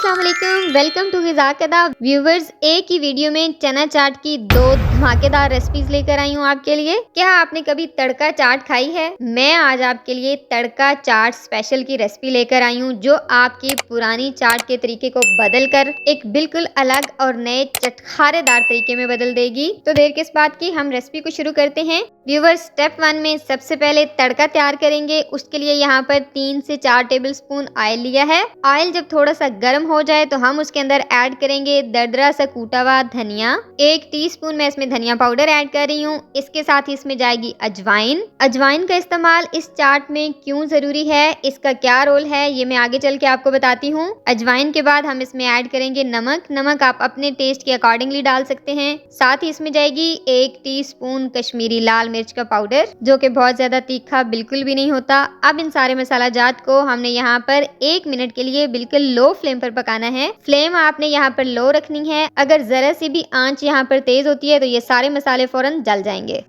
अस्सलाम वालेकुम, welcome to गिज़ाकदा। Viewers, एक ही वीडियो में चना चाट की दो धमाकेदार रेसिपीज लेकर आई हूँ आपके लिए। क्या आपने कभी तड़का चाट खाई है? मैं आज आपके लिए तड़का चाट स्पेशल की रेसिपी लेकर आई हूँ, जो आपकी पुरानी चाट के तरीके को बदल कर एक बिल्कुल अलग और नए चटखारेदार तरीके में बदल देगी। तो देर किस बात की, हम रेसिपी को शुरू करते हैं। व्यूवर्स, स्टेप 1 में सबसे पहले तड़का तैयार करेंगे। उसके लिए यहाँ पर 3 से 4 टेबलस्पून ऑयल लिया है। ऑयल जब थोड़ा सा गर्म हो जाए तो हम उसके अंदर ऐड करेंगे दरदरा सा कूटा हुआ धनिया। 1 टीस्पून मैं इसमें धनिया पाउडर ऐड कर रही हूँ। इसके साथ ही इसमें जाएगी अजवाइन। अजवाइन का इस्तेमाल इस चाट में क्यों जरूरी है, इसका क्या रोल है, ये मैं आगे चल के आपको बताती हूँ। अजवाइन के बाद हम इसमें ऐड करेंगे नमक। नमक आप अपने टेस्ट के अकॉर्डिंगली डाल सकते हैं। साथ ही इसमें जाएगी 1 टीस्पून कश्मीरी लाल मिर्च का पाउडर, जो कि बहुत ज्यादा तीखा बिल्कुल भी नहीं होता। अब इन सारे मसाला जात को हमने यहाँ पर 1 मिनट के लिए बिल्कुल लो फ्लेम पर पकाना है। फ्लेम आपने यहाँ पर लो रखनी है। अगर जरा सी भी आंच यहाँ पर तेज होती है तो ये सारे मसाले फौरन जल जाएंगे।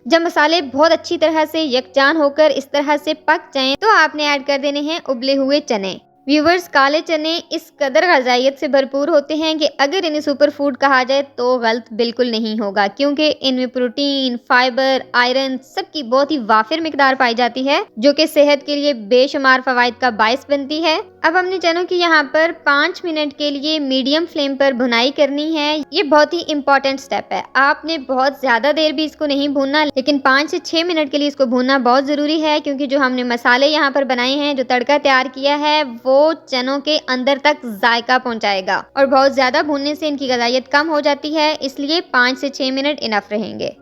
जब मसाले बहुत अच्छी तरह से यकजान होकर इस तरह से पक जाएं तो आपने ऐड कर देने हैं उबले हुए चने। व्यूवर्स, काले चने इस कदर ग़िज़ाइयत से भरपूर होते हैं कि अगर इन्हें सुपर फूड कहा जाए तो गलत बिल्कुल नहीं होगा, क्योंकि इनमें प्रोटीन, फाइबर, आयरन सबकी बहुत ही वाफिर मिकदार पाई जाती है, जो कि सेहत के लिए बेशुमार फवाइद का बायस बनती है। अब हमने चनों की यहाँ पर 5 मिनट के लिए मीडियम फ्लेम पर भुनाई करनी है। ये बहुत ही इंपॉर्टेंट स्टेप है। आपने बहुत ज्यादा देर भी इसको नहीं भूनना, लेकिन 5 से 6 मिनट के लिए इसको भूनना बहुत जरूरी है, क्योंकि जो हमने मसाले यहाँ पर बनाए हैं, जो तड़का तैयार किया है, वो चनों के अंदर तक जायका पहुंचाएगा। और बहुत ज्यादा भूनने से इनकी ग़िज़ाइयत कम हो जाती है, इसलिए 5 से 6 मिनट इनफ रहेंगे।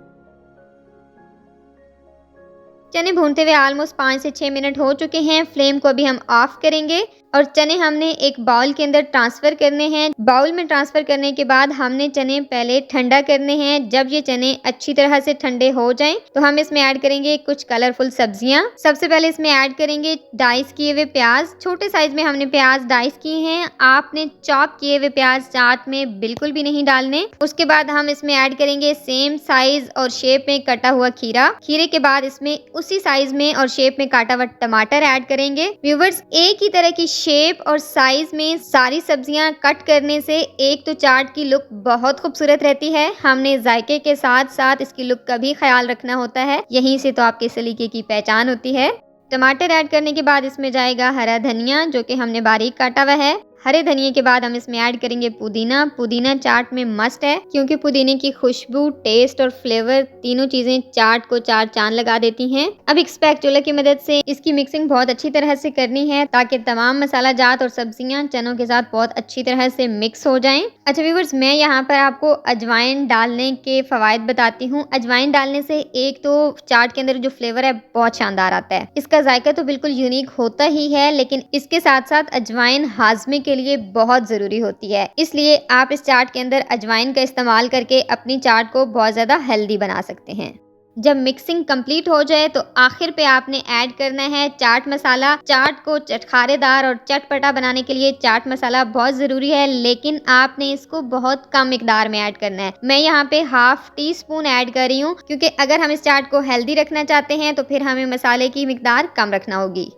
चने भूनते हुए ऑलमोस्ट 5 से 6 मिनट हो चुके हैं। फ्लेम को अभी हम ऑफ करेंगे और चने हमने एक बाउल के अंदर ट्रांसफर करने हैं। बाउल में ट्रांसफर करने के बाद हमने चने पहले ठंडा करने हैं। जब ये चने अच्छी तरह से ठंडे हो जाएं तो हम इसमें ऐड करेंगे कुछ कलरफुल सब्जियां। सबसे पहले इसमें ऐड करेंगे डाइस किए हुए प्याज। छोटे साइज में हमने प्याज डाइस किए हैं। आपने चॉप किए हुए प्याज चाट में बिल्कुल भी नहीं डालने। उसके बाद हम इसमें ऐड करेंगे सेम साइज और शेप में कटा हुआ खीरा। खीरे के बाद इसमें उसी साइज में और शेप में काटा हुआ टमाटर ऐड करेंगे। व्यूवर्स, एक ही तरह की शेप और साइज में सारी सब्जियां कट करने से एक तो चाट की लुक बहुत खूबसूरत रहती है। हमने जायके के साथ साथ इसकी लुक का भी ख्याल रखना होता है, यहीं से तो आपके सलीके की पहचान होती है। टमाटर ऐड करने के बाद इसमें जाएगा हरा धनिया, जो कि हमने बारीक काटा हुआ है। हरे धनिये के बाद हम इसमें ऐड करेंगे पुदीना। पुदीना चाट में मस्ट है, क्योंकि पुदीने की खुशबू, टेस्ट और फ्लेवर तीनों चीजें चाट को 4 चांद लगा देती हैं। अब एक स्पैचुला की मदद से इसकी मिक्सिंग बहुत अच्छी तरह से करनी है, ताकि तमाम मसाला जात और सब्जियां चनों के साथ बहुत अच्छी तरह से मिक्स हो जाएं। अच्छा व्यूअर्स, मैं यहाँ पर आपको अजवाइन डालने के फवायद बताती हूँ। अजवाइन डालने से एक तो चाट के अंदर जो फ्लेवर है बहुत शानदार आता है। इसका जायका तो बिल्कुल यूनिक होता ही है, लेकिन इसके साथ साथ अजवाइन हाजमे के लिए बहुत जरूरी होती है। इसलिए आप इस चाट के अंदर अजवाइन का इस्तेमाल करके अपनी चाट को बहुत ज्यादा हेल्दी बना सकते हैं। जब मिक्सिंग कंप्लीट हो जाए तो आखिर पे आपने ऐड करना है चाट मसाला। चाट को चटखारेदार और चटपटा बनाने के लिए चाट मसाला बहुत जरूरी है, लेकिन आपने इसको बहुत कम मिकदार में ऐड करना है। मैं यहाँ पे ½ टीस्पून ऐड कर रही हूँ, क्योंकि अगर हम इस चाट को हेल्दी रखना चाहते हैं तो फिर हमें मसाले की मिकदार कम रखना होगी।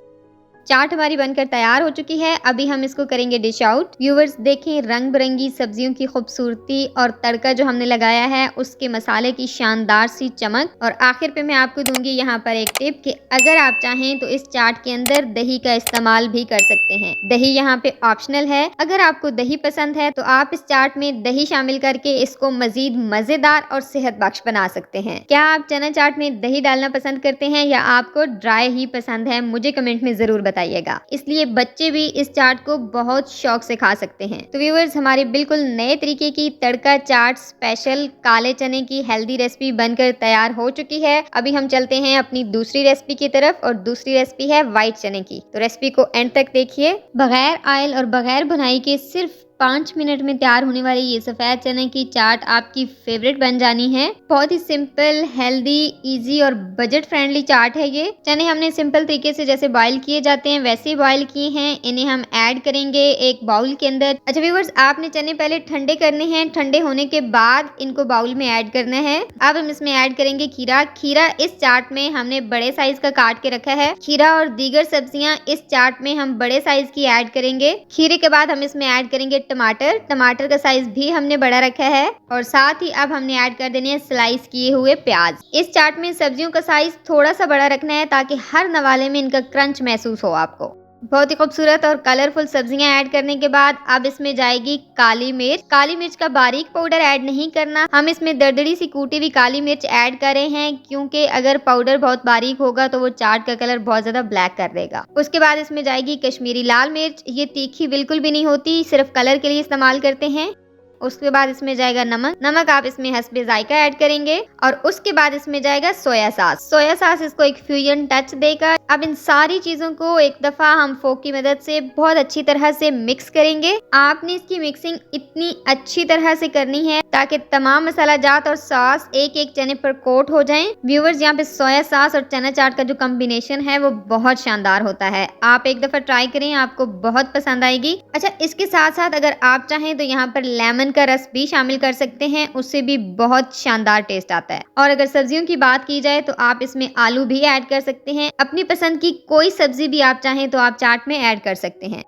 चाट हमारी बनकर तैयार हो चुकी है। अभी हम इसको करेंगे डिश आउट। व्यूवर्स, देखें रंग बिरंगी सब्जियों की खूबसूरती और तड़का जो हमने लगाया है उसके मसाले की शानदार सी चमक। और आखिर पे मैं आपको दूंगी यहाँ पर एक टिप कि अगर आप चाहें तो इस चाट के अंदर दही का इस्तेमाल भी कर सकते हैं। दही यहाँ पे ऑप्शनल है। अगर आपको दही पसंद है तो आप इस चाट में दही शामिल करके इसको मजीद मजेदार और सेहत बख्श बना सकते हैं। क्या आप चना चाट में दही डालना पसंद करते हैं या आपको ड्राई ही पसंद है? मुझे कमेंट में जरूर बताइएगा। इसलिए बच्चे भी इस चाट को बहुत शौक से खा सकते हैं। तो व्यूअर्स, हमारी बिल्कुल नए तरीके की तड़का चाट स्पेशल काले चने की हेल्दी रेसिपी बनकर तैयार हो चुकी है। अभी हम चलते हैं अपनी दूसरी रेसिपी की तरफ, और दूसरी रेसिपी है व्हाइट चने की। तो रेसिपी को एंड तक देखिए। बगैर ऑयल और बगैर भुनाई के सिर्फ 5 मिनट में तैयार होने वाली ये सफेद चने की चाट आपकी फेवरेट बन जानी है। बहुत ही सिंपल, हेल्दी, इजी और बजट फ्रेंडली चाट है ये। चने हमने सिंपल तरीके से जैसे बॉईल किए जाते हैं वैसे ही बॉईल किए हैं। इन्हें हम ऐड करेंगे एक बाउल के अंदर। अच्छा व्यूअर्स, आपने चने पहले ठंडे करने हैं, ठंडे होने के बाद इनको बाउल में ऐड करना है। अब हम इसमें ऐड करेंगे खीरा। खीरा इस चाट में हमने बड़े साइज का काट के रखा है। खीरा और दीगर सब्जियां इस चाट में हम बड़े साइज की ऐड करेंगे। खीरे के बाद हम इसमें ऐड करेंगे टमाटर। टमाटर का साइज भी हमने बड़ा रखा है और साथ ही अब हमने ऐड कर देने हैं स्लाइस किए हुए प्याज। इस चाट में सब्जियों का साइज थोड़ा सा बड़ा रखना है ताकि हर नवाले में इनका क्रंच महसूस हो आपको। बहुत ही खूबसूरत और कलरफुल सब्जियां ऐड करने के बाद अब इसमें जाएगी काली मिर्च। काली मिर्च का बारीक पाउडर ऐड नहीं करना, हम इसमें दरदरी सी कूटी हुई काली मिर्च ऐड कर रहे हैं क्योंकि अगर पाउडर बहुत बारीक होगा तो वो चाट का कलर बहुत ज्यादा ब्लैक कर देगा। उसके बाद इसमें जाएगी कश्मीरी लाल मिर्च। ये तीखी बिल्कुल भी नहीं होती, सिर्फ कलर के लिए इस्तेमाल करते हैं। उसके बाद इसमें जाएगा नमक। नमक आप इसमें हस्बे जायका ऐड करेंगे और उसके बाद इसमें जाएगा सोया सॉस। सोया सॉस इसको एक फ्यूजन टच देगा। अब इन सारी चीजों को एक दफा हम फोक की मदद से बहुत अच्छी तरह से मिक्स करेंगे। आपने इसकी मिक्सिंग इतनी अच्छी तरह से करनी है ताकि तमाम मसाला जात और सॉस एक एक चने पर कोट हो जाएं। व्यूअर्स, यहाँ पे सोया सॉस और चना चाट का जो कॉम्बिनेशन है वो बहुत शानदार होता है। आप एक दफा ट्राई करें, आपको बहुत पसंद आएगी। अच्छा, इसके साथ साथ अगर आप चाहें तो यहाँ पर लेमन का रस भी शामिल कर सकते हैं, उससे भी बहुत शानदार टेस्ट आता है। और अगर सब्जियों की बात की जाए तो आप इसमें आलू भी ऐड कर सकते हैं। अपनी पसंद की कोई सब्जी भी आप चाहें तो आप चाट में ऐड कर सकते हैं।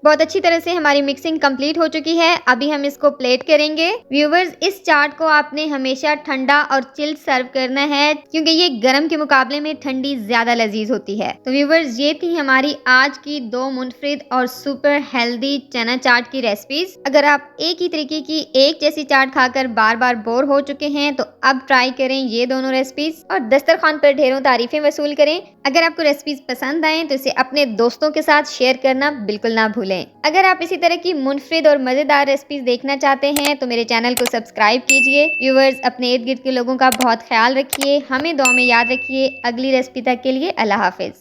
बहुत अच्छी तरह से हमारी मिक्सिंग कंप्लीट हो चुकी है। अभी हम इसको प्लेट करेंगे। व्यूवर्स, इस चाट को आपने हमेशा ठंडा और चिल्ड सर्व करना है क्योंकि ये गर्म के मुकाबले में ठंडी ज्यादा लजीज होती है। तो व्यूवर्स, ये थी हमारी आज की 2 मुनफरिद और सुपर हेल्दी चना चाट की रेसिपीज। अगर आप एक ही तरीके की एक जैसी चाट खाकर बार बार बोर हो चुके हैं तो अब ट्राई करें ये दोनों रेसिपीज और दस्तरखान पर ढेरों तारीफें वसूल करें। अगर आपको रेसिपीज पसंद आए तो इसे अपने दोस्तों के साथ शेयर करना बिल्कुल ना भूलें। अगर आप इसी तरह की मुनफरिद और मजेदार रेसिपीज देखना चाहते हैं तो मेरे चैनल को सब्सक्राइब कीजिए। व्यूअर्स, अपने इर्द गिर्द के लोगों का बहुत ख्याल रखिए, हमें दुआ में याद रखिए। अगली रेसिपी तक के लिए अल्लाह हाफिज।